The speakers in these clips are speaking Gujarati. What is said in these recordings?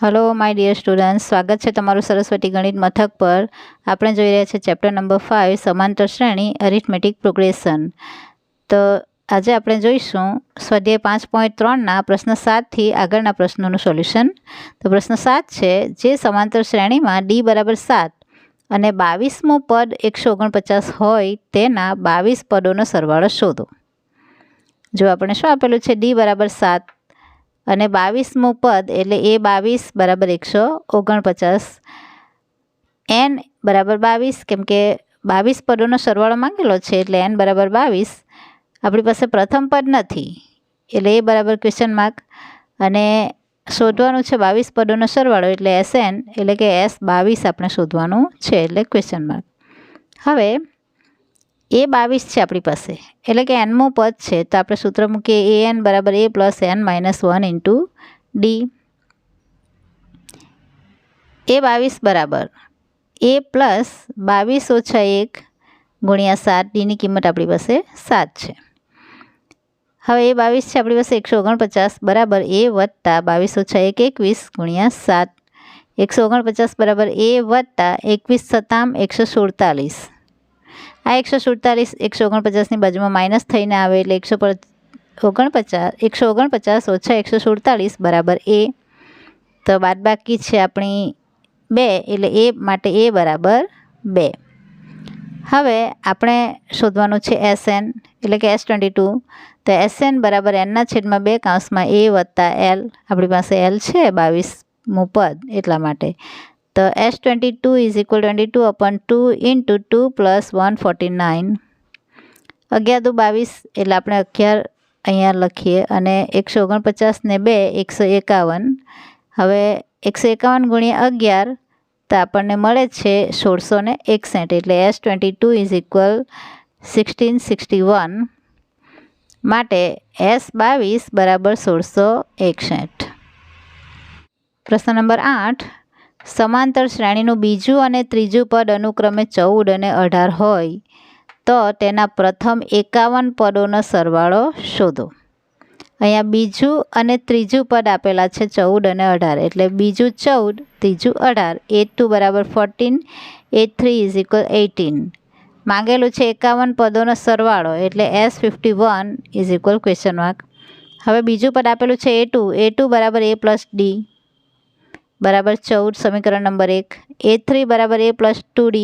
हेलो माय डियर स्टूडेंट्स, स्वागत है तमारू सरस्वती गणित मथक पर। આપણે જોઈ રહ્યા છે ચેપ્ટર નંબર 5 સમાંતર શ્રેણી એરિથમેટિક પ્રોગ્રેશન। તો આજે આપણે જોઈશું સ્વાધ્યાય 5.3 ના પ્રશ્ન 7 થી આગળના પ્રશ્નોનું સોલ્યુશન। તો પ્રશ્ન 7 છે, જે સમાંતર શ્રેણીમાં d બરાબર 7 અને 22મું પદ 149 હોય તેના 22 પદોનો સરવાળો શોધો। જો આપણે શું આપેલું છે, d બરાબર 7 અને 22મું પદ એટલે a 22 બરાબર 149, n બરાબર 22, કેમ કે 22 પદોનો સરવાળો માંગેલો છે એટલે n બરાબર 22। આપણી પાસે પ્રથમ પદ નથી એટલે એ બરાબર ક્વેશ્ચન માર્ક, અને શોધવાનું છે 22 પદોનો સરવાળો એટલે SN એટલે કે S22 આપણે શોધવાનું છે એટલે ક્વેશ્ચન માર્ક। હવે એ 22 છે આપણી પાસે એટલે કે nમું પદ છે, તો આપણે સૂત્ર મૂકીએ an બરાબર a plus n minus 1 into D. A 22 બરાબર a પ્લસ 22 ઓછા 1 ગુણ્યા 7, ડીની કિંમત આપણી પાસે 7 છે। હવે એ 22 છે આપણી પાસે 149 બરાબર a વત્તા 22 ઓછા 1 21 ગુણ્યા 7, 149 બરાબર a વત્તા 21 સત્તામ 147। આ 147 149ની બાજુમાં માઇનસ થઈને આવે એટલે 149 ઓછા 147 બરાબર a। તો બાદબાકી છે આપણી 2 એટલે a માટે a બરાબર 2। હવે આપણે શોધવાનું છે SN એટલે કે S22। તો SN બરાબર nના છેદમાં 2 કૌંસમાં a વત્તા l, આપણી પાસે l છે 22મું પદ એટલા માટે। તો S22 is equal 22/2 into 2 plus 149, 11 દુ 22 એટલે આપણે 11 અહીંયા લખીએ અને 149 ને 2 151। હવે 151 ગુણ્યા 11 તો આપણને મળે છે 1661, એટલે S22 ઇઝ ઇક્વલ 1661 માટે S22 બરાબર 1661। પ્રશ્ન નંબર 8, સમાંતર શ્રેણીનું બીજું અને ત્રીજું પદ અનુક્રમે 14 અને 18 હોય તો તેના પ્રથમ 51 પદોનો સરવાળો શોધો। અહીંયા બીજું અને ત્રીજું પદ આપેલા છે 14 અને 18, એટલે બીજું 14 ત્રીજું 18, 8 બરાબર 14, 8 ઇઝ ઇક્વલ 18। માંગેલું છે 51 પદોનો સરવાળો એટલે S51 is equal question mark. હવે બીજું પદ આપેલું છે a2 બરાબર a પ્લસ ડી બરાબર 14, સમીકરણ નંબર 1। a3 બરાબર a પ્લસ 2d,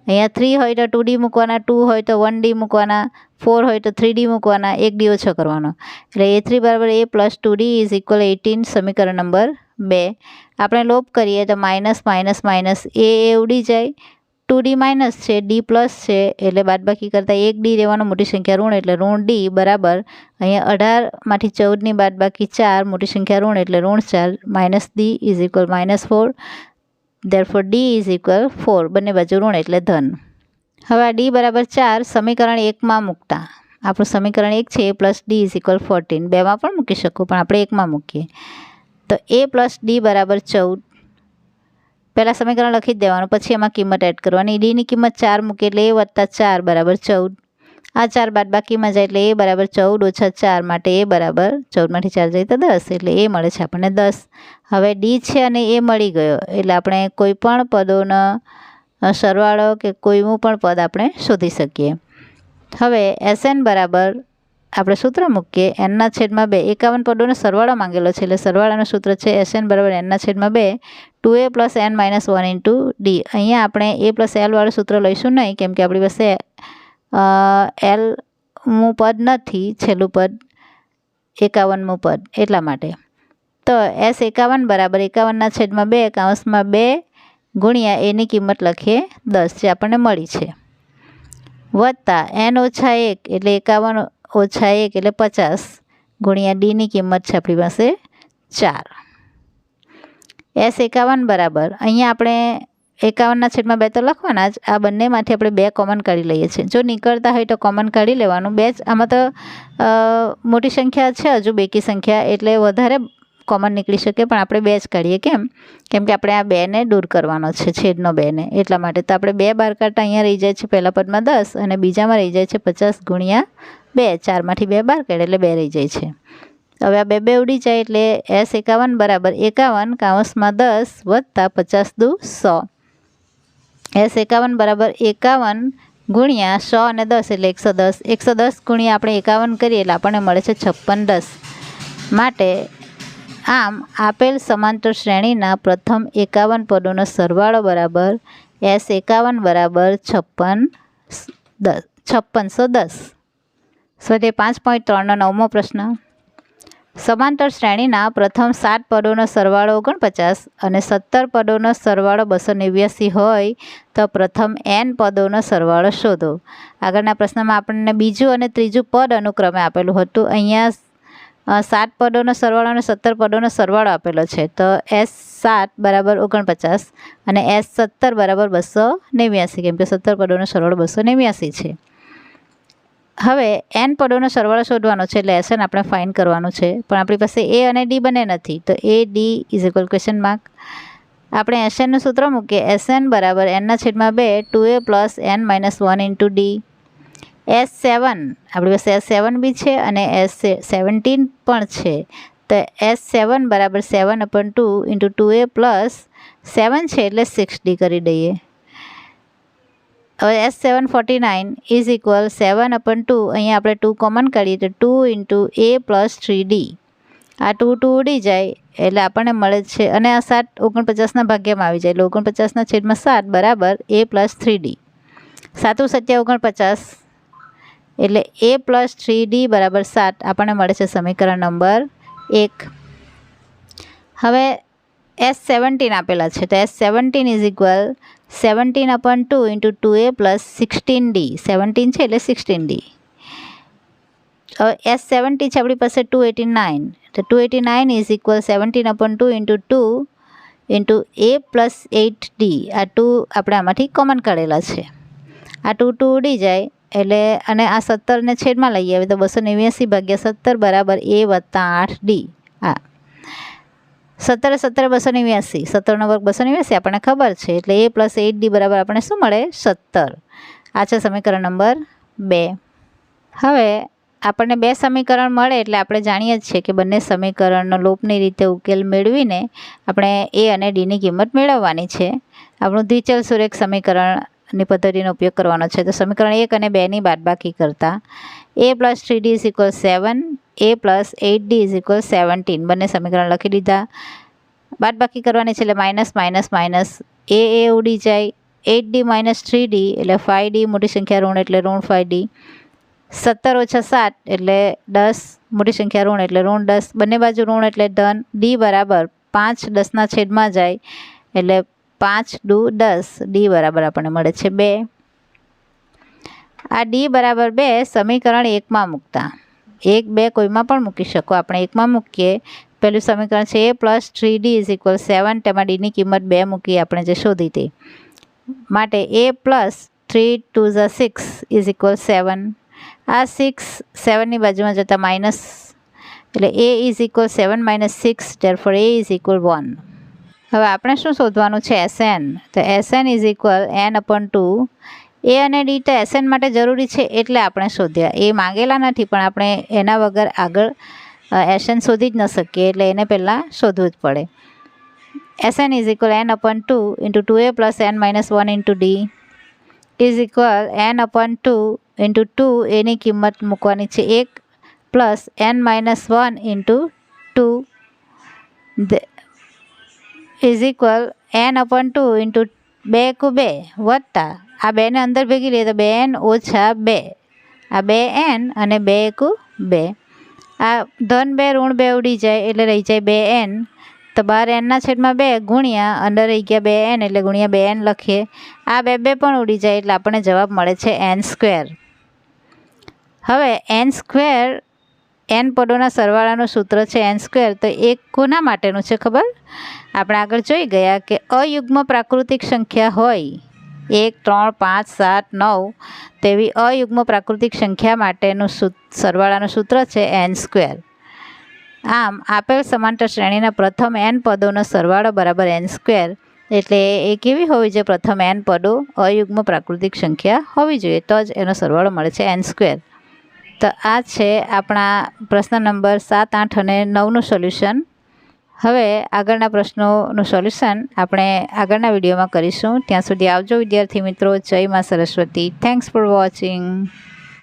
અહીંયા 3 હોય તો 2d મૂકવાના, 2 હોય તો 1d મૂકવાના, 4 હોય તો 3d મૂકવાના, 1d ઓછો કરવાનો, એટલે a3 બરાબર a plus 2d is equal 18, સમીકરણ નંબર 2। આપણે લોપ કરીએ તો માઇનસ માઇનસ માઇનસ એ ઉડી જાય, 2d માઇનસ છે, d પ્લસ છે એટલે બાદબાકી કરતાં 1d રહેવાનો, મોટી સંખ્યા ઋણ એટલે ઋણ d બરાબર અહીંયા 18માંથી 14ની બાદબાકી 4, મોટી સંખ્યા ઋણ એટલે ઋણ 4, minus d is equal -4, therefore d is equal 4, બંને બાજુ ઋણ એટલે ધન। હવે આ d બરાબર 4 સમીકરણ 1માં મૂકતા આપણું સમીકરણ 1 છે a plus d is equal 14, 2માં પણ મૂકી શકું પણ આપણે 1માં મૂકીએ। તો a પ્લસ d બરાબર 14, પહેલાં સમીકરણ લખી જ દેવાનું, પછી એમાં કિંમત એડ કરવાની, ડીની કિંમત 4 મૂકીએ એટલે a વત્તા 4 બરાબર 14, આ 4 બાદબાકીમાં જાય એટલે a બરાબર 14 ઓછા 4 માટે a બરાબર 14માંથી 4 જાય તો 10, એટલે a મળે છે આપણને 10। હવે d છે અને a મળી ગયો એટલે આપણે કોઈ પણ પદોનો સરવાળો કે કોઈનું પણ પદ આપણે શોધી શકીએ। હવે SN બરાબર આપણે સૂત્ર મૂકીએ nના છેદમાં 2, 51 પદોનો સરવાળો માંગેલો છે એટલે સરવાળાનું સૂત્ર છે SN બરાબર nના છેદમાં 2 2a plus n minus 1 into D. અહીંયા આપણે a પ્લસ l વાળું સૂત્ર લઈશું નહીં, કેમ કે આપણી પાસે lમું પદ નથી, છેલ્લું પદ 51મું પદ એટલા માટે। તો S51 બરાબર 51ના છેદમાં 2 કૌંસમાં 2 ગુણ્યા એની કિંમત લખીએ 10 જે આપણને મળી છે, વત્તા n ઓછા 1 એટલે 51 ઓછા 1 એટલે 50 ગુણ્યા ડીની કિંમત છે આપણી પાસે 4। S51 બરાબર અહીંયા આપણે 51ના છેદમાં 2 તો લખવાના જ, આ બંનેમાંથી આપણે 2 કોમન કાઢી લઈએ છીએ। જો નીકળતા હોય તો કોમન કાઢી લેવાનું, 2 જ આમાં તો મોટી સંખ્યા છે હજુ બેકી સંખ્યા એટલે વધારે કોમન નીકળી શકે, પણ આપણે 2 જ કાઢીએ, કેમ કે આપણે આ 2ને દૂર કરવાનો છે, છેદનો 2ને, એટલા માટે। તો આપણે 2 બાર કાઢતા અહીંયા રહી જાય છે પહેલા પદમાં 10 અને બીજામાં રહી જાય છે 50 ગુણ્યા 2, 4માંથી 2 બાર કાઢે એટલે 2 રહી જાય છે। હવે આ બે ઉડી જાય એટલે S51 બરાબર 51 કાઉન્સમાં 10 વત્તા 50 દુ 100. S51 બરાબર 51 ગુણ્યા 100 અને 10 એટલે 110. 110 ગુણ્યા આપણે 51 કરીએ એટલે આપણને મળે છે 5610. માટે આમ આપેલ સમાંતર શ્રેણીના પ્રથમ 51 પદોનો સરવાળો બરાબર S51 બરાબર 5610. સ્વાધ્યાય 5.3નો 9મો પ્રશ્ન. સમાંતર શ્રેણીના પ્રથમ 7 પદોનો સરવાળો 49 અને 17 પદોનો સરવાળો 289 હોય તો પ્રથમ n પદોનો સરવાળો શોધો. આગળના પ્રશ્નમાં આપણને બીજું અને ત્રીજું પદ અનુક્રમે આપેલું હતું. અહીંયા 7 પદોનો સરવાળો અને 17 પદોનો સરવાળો આપેલો છે. તો S7 બરાબર 49 અને S17 બરાબર 289, કેમ કે 17 પદોનો સરવાળો 289 છે. હવે n પદોનો સરવાળો શોધવાનો છે એટલે SN આપણે ફાઇન્ડ કરવાનું છે, પણ આપણી પાસે A અને D બંને નથી. તો AD is equal question mark. આપણે SNનું સૂત્ર મૂકીએ. SN બરાબર n/2 2A plus n minus 1 into D. S7 આપણી પાસે S7 બી છે અને S17 પણ છે. તો S7 બરાબર 7/2 ઇન્ટુ 2A પ્લસ 7 છે એટલે 6D કરી દઈએ. હવે S749 ઇઝ ઇક્વલ 7/2, અહીંયા આપણે 2 કોમન કાઢીએ તો 2 ઇન્ટુ A પ્લસ 3D. આ 2 ઉડી જાય એટલે આપણને મળે છે, અને આ 7 49ના ભાગ્યમાં આવી જાય એટલે 49/7 બરાબર A પ્લસ 3D. 7 × 7 = 49 એટલે A પ્લસ 3D બરાબર 7 આપણને મળે છે સમીકરણ નંબર 1. હવે S17 આપેલા છે તો S17 is equal 17/2 into 2A plus 16D. 17 છે એટલે 16D. હવે S70 છે આપણી પાસે 289, તો 289 is equal 17/2 into 2 into A plus 8D. આ 2 આપણે આમાંથી કોમન કાઢેલા છે. આ 2 ઉડી જાય એટલે, અને આ 17ને છેદમાં લઈએ આવે તો 289/17 બરાબર A વત્તા 8D. હા, 17 289, 17નો વર્ગ 289 આપણને ખબર છે એટલે A પ્લસ 8D બરાબર આપણને શું મળે? 17. આ છે સમીકરણ નંબર 2. હવે આપણને 2 સમીકરણ મળે એટલે આપણે જાણીએ જ છીએ કે બંને સમીકરણનો લોપની રીતે ઉકેલ મેળવીને આપણે A અને Dની કિંમત મેળવવાની છે. આપણું દ્વિચલ સુરેખ સમીકરણની પદ્ધતિનો ઉપયોગ કરવાનો છે. તો સમીકરણ 1 અને 2ની બાદબાકી કરતાં A plus 3D is equal 7, A plus 8D is equal 17. બંને સમીકરણ લખી દીધા. બાદબાકી કરવાની છે એટલે માઇનસ માઇનસ માઇનસ A ઉડી જાય. 8D માઇનસ 3D એટલે 5D, મોટી સંખ્યા ઋણ એટલે ઋણ 5D. 17 - 7 એટલે 10, મોટી સંખ્યા ઋણ એટલે ઋણ 10. બંને બાજુ ઋણ એટલે ધન. D બરાબર 5 10ના છેદમાં જાય એટલે 5 દુ 10. D બરાબર આપણને મળે છે 2. આ D બરાબર 2 સમીકરણ 1માં મૂકતા, 1 2 કોઈમાં પણ મૂકી શકો. આપણે 1માં મૂકીએ. પહેલું સમીકરણ છે A plus 3D is equal 7, તેમાં Dની કિંમત 2 મૂકી આપણે જે શોધી તે માટે A પ્લસ 3 × 2 = 6 ઇઝ ઇક્વલ 7. આ 6 7ની બાજુમાં જતાં માઇનસ એટલે A is equal 7 - 6, therefore A is equal 1. હવે આપણે શું શોધવાનું છે? SN. તો SN is equal n/2. A અને D તો SN માટે જરૂરી છે એટલે આપણે શોધ્યા. એ માંગેલા નથી પણ આપણે એના વગર આગળ SN શોધી જ ન શકીએ એટલે એને પહેલાં શોધવું જ પડે. SN is equal n/2 into 2A plus n minus 1 into D is equal n/2 into 2. એની કિંમત મૂકવાની છે 1 plus n minus 1 into 2 is equal n/2 into 2 × 2 વત્તા આ 2ને અંદર ભેગી લઈએ તો 2n ઓછા 2. આ 2n અને 2 × 2. આ ધન 2 ઋણ 2 ઉડી જાય એટલે રહી જાય 2n. તો 12n/2 ગુણ્યા અંદર રહી ગયા 2n એટલે ગુણ્યા 2n લખીએ. આ 2 પણ ઉડી જાય એટલે આપણને જવાબ મળે છે n². હવે n², n પદોના સરવાળાનું સૂત્ર છે n². તો એક કોના માટેનું છે ખબર? આપણે આગળ જોઈ ગયા કે અયુગ્મ પ્રાકૃતિક સંખ્યા હોય 1 3 5 7 9 તેવી અયુગ્મ પ્રાકૃતિક સંખ્યા માટેનું સરવાળાનું સૂત્ર છે n². આમ આપેલ સમાંતર શ્રેણીના પ્રથમ n પદોનો સરવાળો બરાબર n². એટલે એ કેવી હોવી જોઈએ? પ્રથમ n પદો અયુગ્મ પ્રાકૃતિક સંખ્યા હોવી જોઈએ તો જ એનો સરવાળો મળે છે n². તો આ છે આપણા પ્રશ્ન નંબર 7, 8 અને 9નું સોલ્યુશન. હવે આગળના પ્રશ્નોનું સોલ્યુશન આપણે આગળના વિડીયોમાં કરીશું. ત્યાં સુધી આવજો વિદ્યાર્થી મિત્રો. જય મા સરસ્વતી. Thanks for watching.